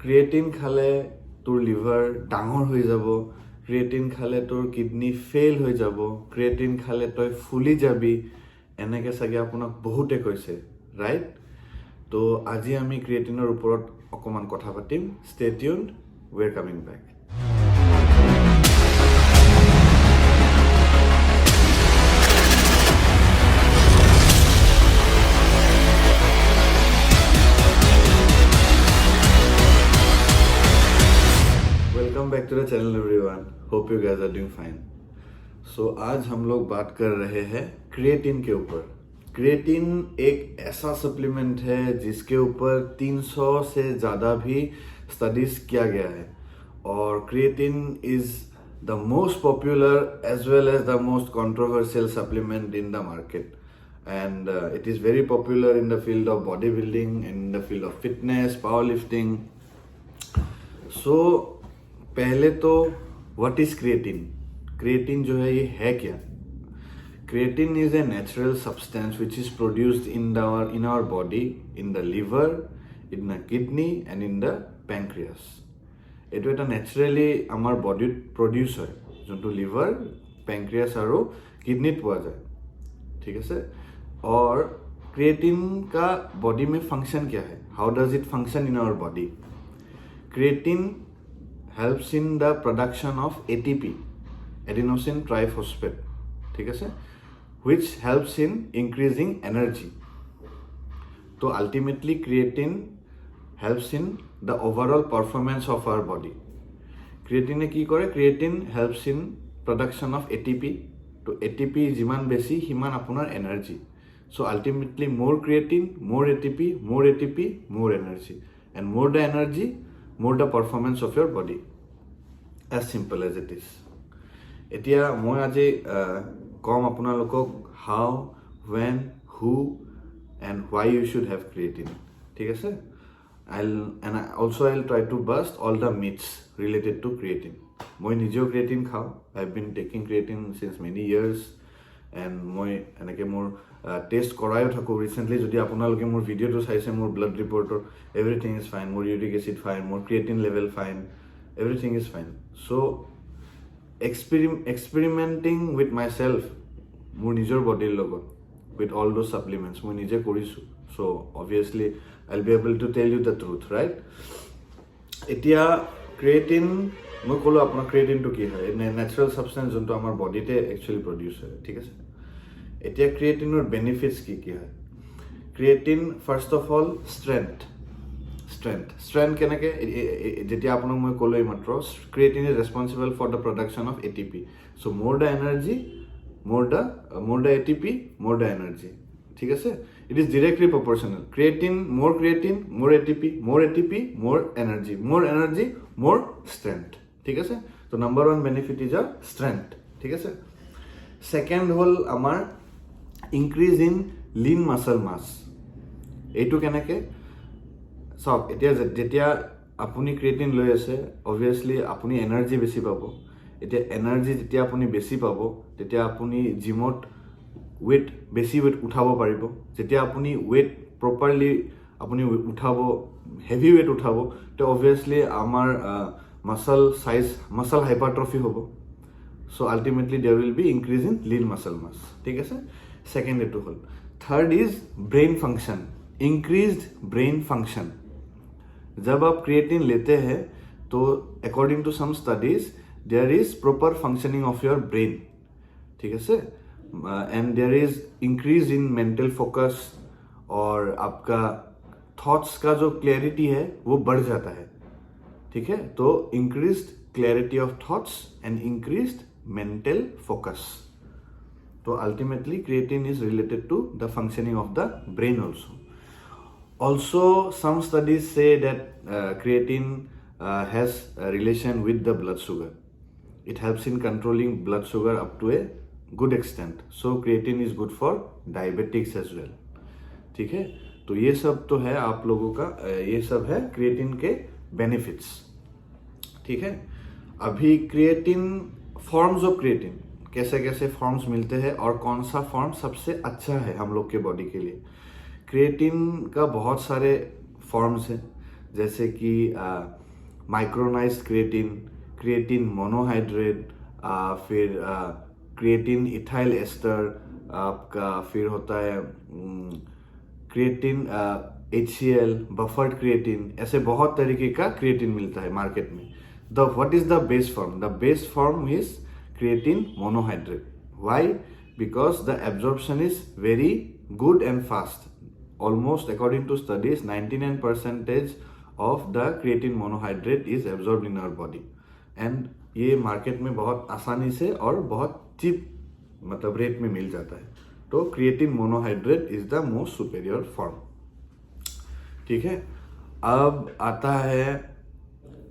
Creatine খালে তোৰ liver ডাঙৰ হৈ যাব, ক্ৰিয়েটিন খালে তোৰ কিডনি ফেইল হৈ যাব, ক্ৰিয়েটিন খালে তই ফুলি যাবি, এনেকৈ চাগে আপোনাক বহুতে কৈছে, ৰাইট? তো আজি আমি ক্ৰিয়েটিনৰ ওপৰত অকণমান কথা পাতিম। Stay tuned, we are coming back. Welcome back to the channel everyone, hope you guys are doing fine. So आज हम लोग बात कर रहे हैं क्रिएटिन के ऊपर। क्रिएटिन एक ऐसा सप्लीमेंट है जिसके ऊपर 300 से ज़्यादा भी स्टडीज किया गया है, और creatine is the most popular as well as the most controversial supplement in the market, and it is very popular in the field of bodybuilding, in the field of fitness, powerlifting. So पहले तो what is creatine? Creatine जो है ये है क्या? Creatine is a natural substance which is produced in our body, in the liver, in the kidney and in the pancreas. এইটো এটা naturally আমাৰ বডিত প্ৰডিউচ হয়, যোনটো লিভাৰ, पैंक्रियास और किडनीत পোৱা যায়, ठीक है। और क्रिएटिन का बॉडी में फंक्शन क्या है? How does it function in our body? Creatine helps in the production of ATP, adenosine triphosphate, ठीक है, which helps in increasing energy. तो ultimately creatine helps in the overall performance of our body. Creatine की करे? Creatine helps in production of ATP. तो ATP जिमान बेसी हिमान अपनार energy. So ultimately more creatine, more ATP, more ATP, more energy, and more the energy, more the performance of your body. As simple as it is. এতিয়া মই আজি কম আপোনালোকক how, when, who and why you should have creatine, ঠিক আছে? I'll try to bust all the myths related to creatine. মই নিজেও creatine খাওঁ. I've been taking creatine since many years, and মই এনেকৈ মোৰ টেষ্ট কৰায়ো থাকোঁ। ৰিচেণ্টলি যদি আপোনালোকে মোৰ ভিডিঅ'টো চাইছে, মোৰ ব্লাড ৰিপৰ্টৰ এভৰিথিং ইজ ফাইন, মোৰ ইউৰিক এচিড ফাইন, মোৰ creatine level fine, everything is fine. চ' এক্সপেৰিমেণ্টিং উইথ মাই চেল্ফ, মোৰ নিজৰ বডিৰ লগত, উইথ অল দ'জ ছাপ্লিমেণ্টছ মই নিজে কৰিছোঁ। So' obviously I will be able to tell you the truth, right? এতিয়া ক্ৰিয়েটিন, মই ক'লোঁ আপোনাক ক্ৰিয়েটিনটো কি হয়? নেচাৰেল ছাবষ্টেঞ্চ যোনটো আমাৰ বডিতে একচুৱেলি প্ৰডিউচ হয়, ঠিক আছে? এতিয়া ক্ৰিয়েটিনৰ বেনিফিটছ কি কি হয়? Creatine first of all strength কেনেকৈ? যেতিয়া আপোনাক মই ক'লোঁ এইমাত্ৰ, creatine is responsible for the production of ATP. So' more the energy, more the ATP, more the energy, ঠিক আছে? It is directly proportional. More ATP, more energy, more strength, ঠিক আছে? ত' number 1 benefit is a strength, ঠিক আছে? Second হ'ল আমাৰ increase in lean muscle mass. এইটো কেনেকৈ? চাওক, এতিয়া যেতিয়া আপুনি ক্ৰিয়েটিন লৈ আছে, অবভিয়াছলি আপুনি এনাৰ্জি বেছি পাব। এতিয়া এনাৰ্জি যেতিয়া আপুনি বেছি পাব, তেতিয়া আপুনি জিমত বেছি ৱেইট উঠাব পাৰিব। যেতিয়া আপুনি ৱেইট প্ৰপাৰলি আপুনি উঠাব, হেভি ৱেইট উঠাব, তো অবভিয়াছলি আমাৰ মাছল হাইপাৰট্ৰফি হ'ব। So' ultimately there will be increase in lean muscle mass, ঠিক আছে? সেকেন্ড এইটো হ'ল। Third is brain function, increased brain function. जब आप क्रिएटिन लेते हैं तो according to some studies there is proper functioning of your brain, ठीक है? And there is increase in mental focus, और आपका थॉट्स का जो क्लैरिटी है वो बढ़ जाता है, ठीक है? तो increased clarity of thoughts and increased mental focus. So ultimately creatine is related to the functioning of the brain also. Also some studies say that creatine has a relation with the blood sugar. It helps in controlling blood sugar up to a good extent. So creatine is good for diabetics as well. ठीक है? तो ये सब तो है आप लोगों का, ये सब है क्रिएटिन के बेनिफिट्स, ठीक है? अभी क्रिएटिन, फॉर्म्स ऑफ क्रिएटिन, कैसे कैसे फॉर्म्स मिलते हैं और कौन सा फॉर्म सबसे अच्छा है हम लोग के बॉडी के लिए। क्रिएटिन का बहुत सारे फॉर्म्स हैं, जैसे कि माइक्रोनाइज्ड क्रिएटिन, क्रिएटिन मोनोहाइड्रेट, फिर क्रिएटिन इथाइल एस्टर आपका, फिर होता है क्रिएटिन HCl, बफर्ड क्रिएटिन, ऐसे बहुत तरीके का क्रिएटिन मिलता है मार्केट में। What is the best form? The best form is creatine monohydrate. Why? Because the absorption is very good and fast. Almost according to studies, 99% of the creatine monohydrate is absorbed in our body. And ये market में बहुत आसानी से और बहुत cheap मतलब rate में मिल जाता है। तो creatine monohydrate is the most superior form. ठीक है, अब आता है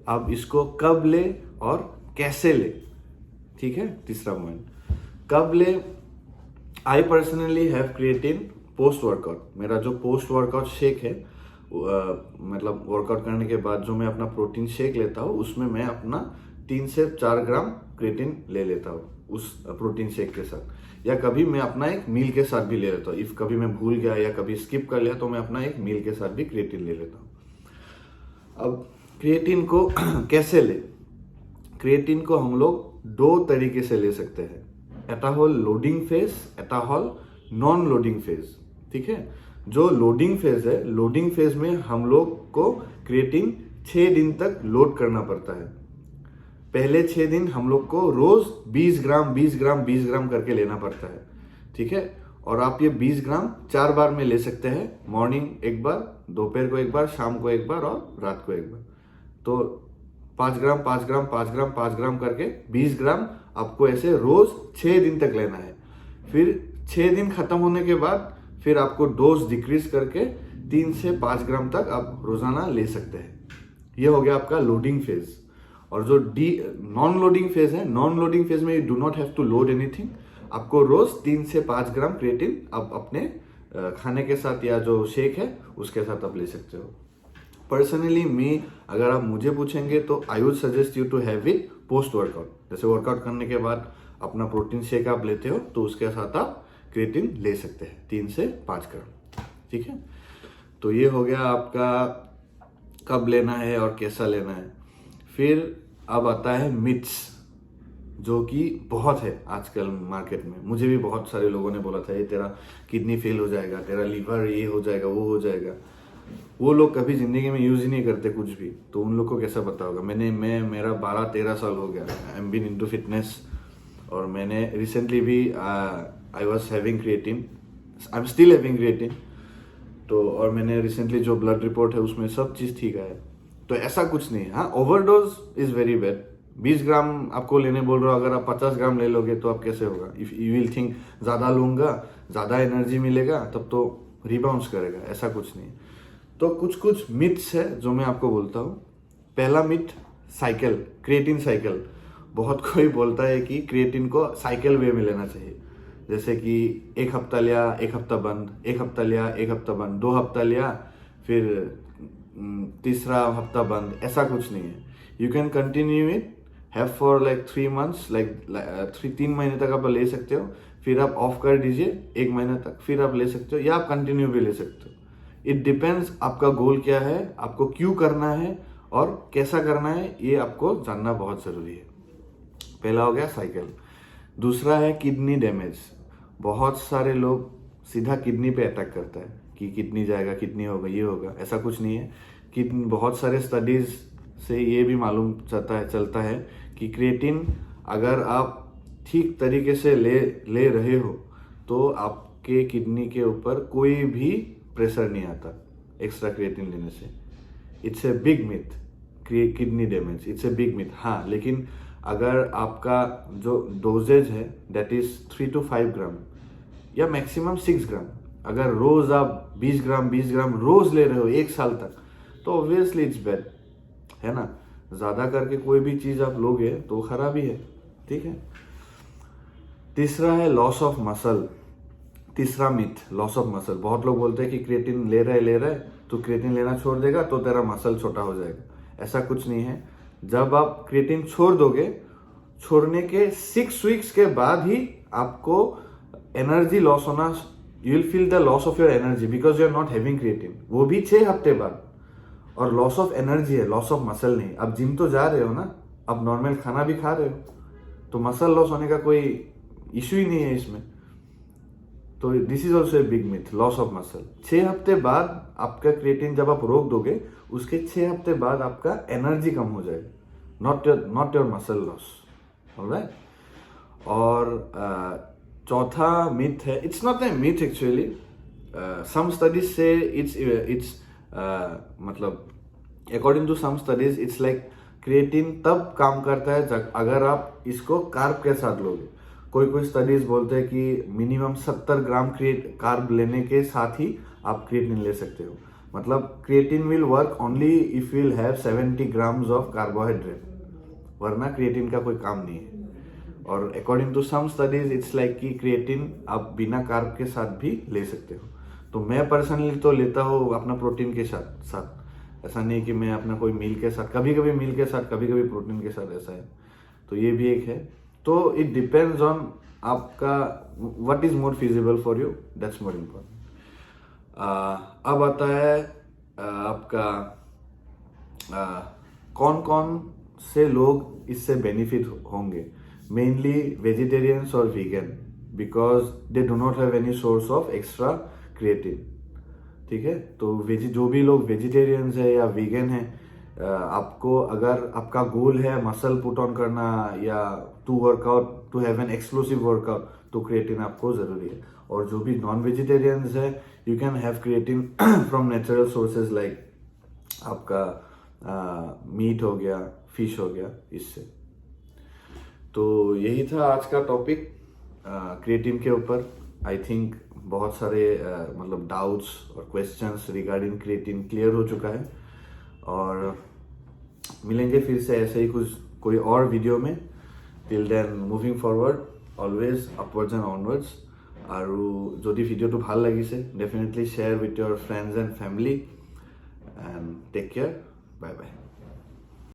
अब इसको कब ले और कैसे ले। ठीक है, तीसरा पॉइंट, कब ले। I personally have creatine post workout. मेरा जो पोस्ट वर्कआउट शेक है, मतलब वर्कआउट करने के बाद जो मैं अपना प्रोटीन शेक लेता हूँ, उसमें मैं अपना 3 से 4 ग्राम क्रिएटिन ले लेता हूँ उस प्रोटीन शेक के साथ, या कभी मैं अपना एक मील के साथ भी ले लेता हूँ। इफ कभी मैं भूल गया या कभी स्किप कर लिया तो मैं अपना एक मील के साथ भी क्रिएटिन ले लेता हूँ। अब क्रिएटिन को कैसे ले। क्रिएटिन को हम लोग 2 तरीके से ले सकते हैं, एटाहोल लोडिंग फेज, एटाहोल नॉन लोडिंग फेज। ठीक है, जो लोडिंग फेज है, लोडिंग फेज में हम लोग को क्रिएटिन 6 दिन तक लोड करना पड़ता है। पहले 6 दिन हम लोग को रोज 20 ग्राम 20 ग्राम 20 ग्राम करके लेना पड़ता है। ठीक है, और आप ये 20 ग्राम 4 बार में ले सकते हैं, मॉर्निंग एक बार, दोपहर को एक बार, शाम को एक बार और रात को एक बार। तो 5 ग्राम 5 ग्राम 5 ग्राम 5 ग्राम करके 20 ग्राम आपको ऐसे रोज 6 दिन तक लेना है। फिर 6 दिन खत्म होने के बाद फिर आपको डोज डिक्रीज करके 3 से 5 ग्राम तक आप रोजाना ले सकते हैं। ये हो गया आपका लोडिंग फेज। और जो नॉन लोडिंग फेज है, नॉन लोडिंग फेज में you do not have to load anything. आपको रोज 3 से 5 ग्राम क्रिएटिन आप अपने खाने के साथ या जो शेक है उसके साथ आप ले सकते हो। पर्सनली मी, अगर आप मुझे पूछेंगे तो I would suggest you to have it post workout. जैसे वर्कआउट करने के बाद अपना प्रोटीन शेक आप लेते हो तो उसके साथ आप क्रिएटिन ले सकते हैं 3 से 5 ग्राम। ठीक है, तो ये हो गया आपका कब लेना है और कैसा लेना है। फिर अब आता है मिथ्स, जो कि बहुत है आजकल मार्केट में। मुझे भी बहुत सारे लोगों ने बोला था ये तेरा किडनी फेल हो जाएगा, तेरा लीवर ये हो जाएगा वो हो जाएगा। वो लोग कभी जिंदगी में यूज ही नहीं करते कुछ भी, तो उन लोग को कैसा पता होगा। मेरा 12-13 साल हो गया, I am been into fitness, और मैंने रिसेंटली भी I was having creatine, I am still having creatine. तो और मैंने रिसेंटली जो ब्लड रिपोर्ट है उसमें सब चीज ठीक है। तो ऐसा कुछ नहीं है। हाँ, ओवरडोज इज वेरी बैड। 20 ग्राम आपको लेने बोल रहा हूँ, अगर आप 50 ग्राम ले लोगे तो आप कैसे होगा। इफ यू विल थिंक ज्यादा लूंगा ज्यादा एनर्जी मिलेगा, तब तो रिबाउंस करेगा। ऐसा कुछ नहीं। तो कुछ मिथ्स है जो मैं आपको बोलता हूँ। पहला मिथ, साइकिल, क्रिएटिन साइकिल। बहुत कोई बोलता है कि क्रिएटिन को साइकिल वे में लेना चाहिए, जैसे कि 1 हफ्ता लिया 1 हफ्ता बंद, 1 हफ्ता लिया 1 हफ्ता बंद, 2 हफ्ता लिया फिर तीसरा हफ्ता बंद। ऐसा कुछ नहीं है। You can continue it, have for like 3 months, like 3 महीने तक आप ले सकते हो, फिर आप ऑफ कर दीजिए 1 महीने तक, फिर आप ले सकते हो, या आप कंटिन्यू भी ले सकते हो। इट डिपेंड्स आपका गोल क्या है, आपको क्यों करना है और कैसा करना है, ये आपको जानना बहुत जरूरी है। पहला हो गया साइकिल। दूसरा है किडनी डैमेज। बहुत सारे लोग सीधा किडनी पे अटैक करता है कि किडनी जाएगा, किडनी होगा, ये होगा। ऐसा कुछ नहीं है। किडनी, बहुत सारे स्टडीज से ये भी मालूम चलता है कि क्रिएटिन अगर आप ठीक तरीके से ले रहे हो तो आपके किडनी के ऊपर कोई भी प्रेशर नहीं आता एक्स्ट्रा क्रिएटिन लेने से। It's a big myth, kidney damage, it's a big myth. हाँ, लेकिन अगर आपका जो डोजेज है दैट इज 3 to 5 ग्राम या मैक्सिमम 6 ग्राम, अगर रोज आप 20 ग्राम रोज ले रहे हो 1 साल तक, तो ऑब्वियसली इट्स बैड, है ना। ज्यादा करके कोई भी चीज आप लोगे तो खराब ही है। ठीक है। तीसरा है लॉस ऑफ मसल। तीसरा मिथ, लॉस ऑफ मसल। बहुत लोग बोलते हैं कि क्रिएटिन ले रहे तो क्रिएटिन लेना छोड़ देगा तो तेरा मसल छोटा हो जाएगा। ऐसा कुछ नहीं है। जब आप क्रिएटिन छोड़ दोगे, छोड़ने के 6 वीक्स के बाद ही आपको एनर्जी लॉस होना, you will feel the loss of your energy because you are not having creatine, वो भी 6 हफ्ते बाद। और लॉस ऑफ एनर्जी है, लॉस ऑफ मसल नहीं। अब जिम तो जा रहे हो ना, अब नॉर्मल खाना भी खा रहे हो, तो मसल लॉस होने का कोई इशू ही नहीं है इसमें। तो this is also a big myth, loss of muscle. 6 हफ्ते बाद आपका क्रिएटिन जब आप रोक दोगे, उसके 6 हफ्ते बाद आपका एनर्जी कम हो जाएगा, not your muscle loss. Alright. और चौथा मिथ है, it's not a myth actually, some studies से इट्स मतलब according to some studies it's like creatine तब काम करता है अगर आप इसको कार्ब के साथ लोगे। कोई स्टडीज बोलते हैं कि मिनिमम 70 ग्राम कार्ब लेने के साथ ही आप क्रिएटिन ले सकते हो। मतलब creatine will work only if will have 70 grams of carbohydrate, वरना क्रिएटिन का कोई काम नहीं है। और according to some studies it's like कि क्रिएटिन आप बिना कार्ब के साथ भी ले सकते हो। तो मैं पर्सनली तो लेता हूँ अपना प्रोटीन के साथ, ऐसा नहीं कि मैं अपना कोई मील के साथ, कभी कभी मील के साथ, कभी कभी प्रोटीन के साथ, ऐसा है। तो ये भी एक है। तो इट डिपेंड्स ऑन आपका what is more feasible for you, that's more important. अब आता है आपका कौन कौन से लोग इससे बेनिफिट होंगे। मेनली वेजिटेरियंस और vegan, because they do not have any source of extra creatine. ठीक है, तो जो भी लोग वेजिटेरियंस है या वीगन है, आपको अगर आपका गोल है मसल पुट ऑन करना या to workout, to have an explosive workout, तो क्रिएटिन आपको जरूरी है। और जो भी नॉन वेजिटेरियंस है, you can have creatine from natural sources like आपका मीट हो गया, फिश हो गया, इससे। तो यही था आज का टॉपिक क्रिएटिन के ऊपर। आई थिंक बहुत सारे मतलब डाउट्स और क्वेश्चंस रिगार्डिंग क्रिएटिन क्लियर हो चुका है। और मिलेंगे फिर से ऐसे ही कोई और वीडियो में। Till then moving forward always upwards and onwards. আৰু যদি ভিডিঅ'টো ভাল লাগিছে, definitely share with your friends and family, and take care. Bye by.